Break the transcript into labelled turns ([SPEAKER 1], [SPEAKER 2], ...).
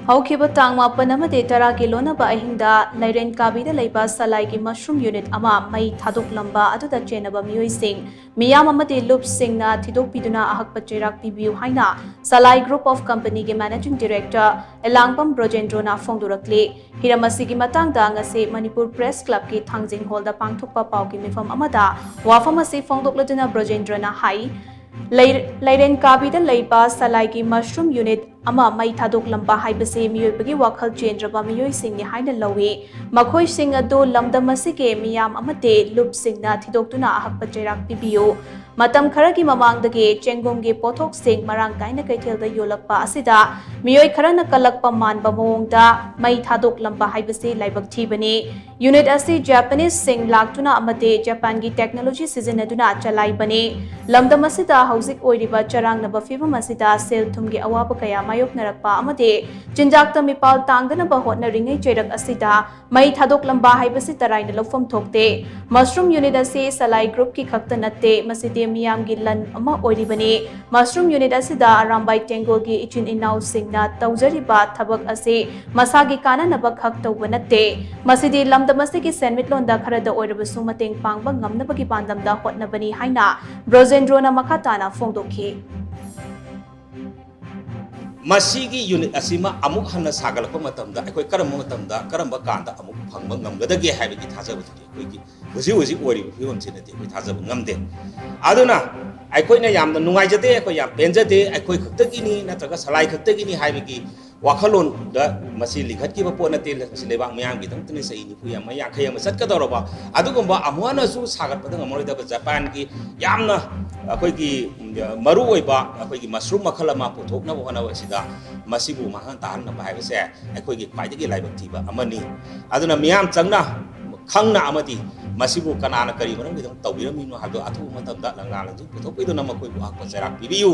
[SPEAKER 1] ꯍꯧꯈꯤꯕ ꯇꯥꯡ 8 ꯑꯃꯗꯤ 10 ꯒꯤ ꯂꯣꯟꯅꯕ ꯑꯍꯤꯡꯗ ꯂꯩꯔꯦꯟ ꯀꯥꯕꯤꯗ ꯂꯩꯕ ꯁꯂꯥꯏꯒꯤ ꯃꯁꯔꯨꯝ ꯌꯨꯅꯤꯠ ꯑꯃ ꯃꯩ ꯊꯥꯗꯣꯛꯂꯝꯕ ꯑꯗꯨꯗ ꯆꯦꯟꯅꯕ ꯃꯤꯑꯣꯏꯁꯤꯡ ꯃꯤꯌꯥꯝ ꯑꯃꯗꯤ ꯂꯨꯞꯁꯤꯡꯅ ꯊꯤꯗꯣꯛꯄꯤꯗꯨꯅ ꯑꯍꯛꯄ ꯆꯩꯔꯥꯛ ꯄꯤꯕꯤꯌꯨ ꯍꯥꯏꯅ ꯁꯂꯥꯏ ꯒ꯭ꯔꯨꯞ ꯑꯣꯐ ꯀꯝꯄꯅꯤꯒꯤ ꯃꯦꯅꯦꯖꯤꯡ ꯗꯤꯔꯦꯛꯇꯔ ꯑꯦꯂꯥꯡꯕꯝ ꯕ꯭ꯔꯣꯖꯦꯟꯗ꯭ꯔꯣꯅ ꯐꯣꯡꯗꯣꯔꯛꯂꯤ꯫ ꯍꯤꯔꯝ ꯑꯁꯤꯒꯤ ꯃꯇꯥꯡꯗ ꯉꯁꯤ ꯃꯅꯤꯄꯨꯔ ꯄ꯭ꯔꯦꯁ ꯀ꯭ꯂꯕꯀꯤ ꯊꯥꯡꯖꯤꯡ ꯍꯣꯜꯗ ꯄꯥꯡꯊꯣꯛꯄ ꯄꯥꯎꯒꯤ ꯃꯤꯐꯝ ꯑꯃꯗ ꯋꯥꯐꯝ ꯑꯁꯤ ꯐꯣꯡꯗꯣꯛꯂꯗꯨꯅ ꯕ꯭ꯔꯣꯖꯦꯟꯗ꯭ꯔꯣꯅ ꯍꯥꯏ ꯂꯩꯔꯦꯟ ꯀꯥꯕꯤꯗ ꯂꯩꯕ ꯁꯂꯥꯏꯒꯤ ꯃꯁꯔꯨꯝ ꯌꯨꯅꯤꯠ ꯑꯃ ꯃꯩ ꯊꯥꯗꯣꯛꯂꯝꯕ ꯍꯥꯏꯕꯁꯤ ꯃꯤꯑꯣꯏꯕꯒꯤ ꯋꯥꯈꯜ ꯆꯦꯟꯗ꯭ꯔꯕ ꯃꯤꯑꯣꯏꯁꯤꯡꯅꯤ ꯍꯥꯏꯅ ꯂꯧꯏ꯫ ꯃꯈꯣꯏꯁꯤꯡ ꯑꯗꯨ ꯂꯝꯗꯝ ꯑꯁꯤꯒꯤ ꯃꯤꯌꯥꯝ ꯑꯃꯗꯤ ꯂꯨꯞꯁꯤꯡꯅ ꯊꯤꯗꯣꯛꯇꯨꯅ ꯑꯍꯛꯄ ꯆꯩꯔꯥꯛ ꯄꯤꯕꯤꯌꯨ꯫ ꯃꯇꯝ ꯈꯔꯒꯤ ꯃꯃꯥꯡꯗꯒꯤ ꯆꯦꯡꯒꯨꯝꯒꯤ ꯄꯣꯠꯊꯣꯛꯁꯤꯡ ꯃꯔꯥꯡ ꯀꯥꯏꯅ ꯀꯩꯊꯦꯜꯗ ꯌꯣꯜꯂꯛꯄ ꯑꯁꯤꯗ ꯃꯤꯑꯣꯏ ꯈꯔꯅ ꯀꯜꯂꯛꯄ ꯃꯥꯟꯕ ꯃꯑꯣꯡꯗ ꯃꯩ ꯊꯥꯗꯣꯛꯂꯝꯕ ꯍꯥꯏꯕꯁꯤ ꯂꯥꯏꯕꯛ ꯊꯤꯕꯅꯤ꯫ ꯌꯨꯅꯤꯠ ꯑꯁꯤ ꯖꯄꯥꯅꯤꯁꯁꯤꯡ ꯂꯥꯛꯇꯨꯅ ꯑꯃꯗꯤ ꯖꯄꯥꯟꯒꯤ ꯇꯦꯛꯅꯣꯂꯣꯖꯤ ꯁꯤꯖꯤꯟꯅꯗꯨꯅ ꯆꯂꯥꯏꯕꯅꯤ꯫ ꯂꯝꯗꯝ ꯑꯁꯤꯗ ꯍꯧꯖꯤꯛ ꯑꯣꯏꯔꯤꯕ ꯆꯔꯥꯡꯅꯕ ꯐꯤꯚꯝ ꯑꯁꯤꯗ ꯁꯦꯜ ꯊꯨꯝꯒꯤ ꯑꯋꯥꯕ ꯀꯌꯥ ꯃꯥꯌꯣꯛꯅꯔꯛꯄ ꯑꯃꯗꯤ ꯆꯤꯟꯖꯥꯛꯇ ꯃꯤꯄꯥꯜ ꯇꯥꯡꯗꯅꯕ ꯍꯣꯠꯅꯔꯤꯉꯩ ꯆꯩꯔꯛ ꯑꯁꯤꯗ ꯃꯩ ꯊꯥꯗꯣꯛꯂꯝꯕ ꯍꯥꯏꯕꯁꯤ ꯇꯔꯥꯏꯅ ꯂꯧꯐꯝ ꯊꯣꯛꯇꯦ꯫ ꯃꯁꯔꯨꯝ ꯌꯨꯅꯤꯠ ꯑꯁꯤ ꯁꯂꯥꯏ ꯒ꯭ꯔꯨꯞꯀꯤ ꯈꯛꯇ ꯅꯠꯇꯦ, ꯃꯁꯤꯗꯤ ꯃꯤꯌꯥꯝꯒꯤ ꯂꯟ ꯑꯃ ꯑꯣꯏꯔꯤꯕꯅꯤ꯫ ꯃꯁꯔꯨꯝ ꯌꯨꯅꯤꯠ ꯑꯁꯤꯗ ꯑꯔꯥꯝꯕꯥꯏ ꯇꯦꯡꯒꯣꯜꯒꯤ ꯏꯆꯤꯟ ꯏꯅꯥꯎꯁꯤꯡꯅ ꯇꯧꯖꯔꯤꯕ ꯊꯕꯛ ꯑꯁꯤ ꯃꯁꯥꯒꯤ ꯀꯥꯟꯅꯅꯕ ꯈꯛ ꯇꯧꯕ ꯅꯠꯇꯦ, ꯃꯁꯤꯗꯤ ꯂꯝꯗꯝ ꯑꯁꯤꯒꯤ ꯁꯦꯟꯃꯤꯠꯂꯣꯟꯗ ꯈꯔꯗ ꯑꯣꯏꯔꯕꯁꯨ ꯃꯇꯦꯡ ꯄꯥꯡꯕ ꯉꯝꯅꯕꯒꯤ ꯄꯥꯟꯗꯝꯗ ꯍꯣꯠꯅꯕꯅꯤ ꯍꯥꯏꯅ ꯕ꯭ꯔꯣꯖꯦꯟꯗ꯭ꯔꯣꯅ ꯃꯈꯥ ꯇꯥꯅ ꯐꯣꯡꯗꯣꯛꯈꯤ꯫
[SPEAKER 2] ꯃꯁꯤꯒꯤ ꯌꯨꯅꯤꯠ ꯑꯁꯤꯃ ꯑꯃꯨꯛ ꯍꯟꯅ ꯁꯥꯒꯠꯂꯛꯄ ꯃꯇꯝꯗ ꯑꯩꯈꯣꯏ ꯀꯔꯝꯕ ꯃꯇꯝꯗ ꯀꯔꯝꯕ ꯀꯥꯟꯗ ꯑꯃꯨꯛ ꯐꯪꯕ ꯉꯝꯒꯗꯒꯦ ꯍꯥꯏꯕꯒꯤ ꯊꯥꯖꯕꯗꯨꯗꯤ ꯑꯩꯈꯣꯏꯒꯤ ꯍꯧꯖꯤꯛ ꯑꯣꯏꯔꯤꯕ ꯐꯤꯕꯝꯁꯤꯅꯗꯤ ꯑꯩꯈꯣꯏ ꯊꯥꯖꯕ ꯉꯝꯗꯦ꯫ ꯑꯗꯨꯅ ꯑꯩꯈꯣꯏꯅ ꯌꯥꯝꯅ ꯅꯨꯡꯉꯥꯏꯖꯗꯦ, ꯑꯩꯈꯣꯏ ꯌꯥꯝ ꯄꯦꯟꯖꯗꯦ, ꯑꯩꯈꯣꯏ ꯈꯛꯇꯒꯤꯅꯤ ꯅꯠꯇ꯭ꯔꯒ ꯁꯂꯥꯏ ꯈꯛꯇꯒꯤꯅꯤ ꯍꯥꯏꯕꯒꯤ ꯋꯥꯈꯜꯂꯣꯟꯗ ꯃꯁꯤ ꯂꯤꯡꯈꯠꯈꯤꯕ ꯄꯣꯠ ꯅꯠꯇꯦ꯫ ꯃꯁꯤ ꯂꯩꯕꯥꯛ ꯃꯤꯌꯥꯝꯒꯤꯗꯃꯛꯇꯅꯤ ꯆꯍꯤ 40-50 ꯑꯃ ꯆꯠꯀꯗꯧꯔꯕ ꯑꯗꯨꯒꯨꯝꯕ ꯑꯃꯨꯛ ꯍꯟꯅꯁꯨ ꯁꯥꯒꯠꯄꯗ ꯉꯝꯃꯔꯣꯏꯗꯕ ꯖꯄꯥꯟꯒꯤ ꯌꯥꯝꯅ ꯑꯩꯈꯣꯏꯒꯤ ꯃꯔꯨꯑꯣꯏꯕ ꯑꯩꯈꯣꯏꯒꯤ ꯃꯁꯔꯨꯝ ꯃꯈꯜ ꯑꯃ ꯄꯨꯊꯣꯛꯅꯕ ꯍꯣꯠꯅꯕꯁꯤꯗ ꯃꯁꯤꯕꯨ ꯃꯥꯡꯍꯟ ꯇꯥꯍꯟꯅꯕ ꯍꯥꯏꯕꯁꯦ ꯑꯩꯈꯣꯏꯒꯤ ꯈ꯭ꯋꯥꯏꯗꯒꯤ ꯂꯥꯏꯕꯛ ꯊꯤꯕ ꯑꯃꯅꯤ꯫ ꯑꯗꯨꯅ ꯃꯤꯌꯥꯝ ꯆꯪꯅ ꯈꯪꯅ ꯑꯃꯗꯤ ꯃꯁꯤꯕꯨ ꯀꯅꯥꯅ ꯀꯔꯤ ꯃꯔꯝꯒꯤꯗꯃꯛ ꯇꯧꯕꯤꯔꯝꯃꯤꯅꯣ ꯍꯥꯏꯕꯗꯨ ꯑꯊꯨꯕ ꯃꯇꯝꯗ ꯂꯪꯂꯥ ꯂꯪꯆꯨꯡ ꯄꯨꯊꯣꯛꯄꯤꯗꯨꯅ ꯃꯈꯣꯏꯕꯨ ꯑꯍꯛꯄ ꯆꯩꯔꯥꯛ ꯄꯤꯕꯤꯌꯨ꯫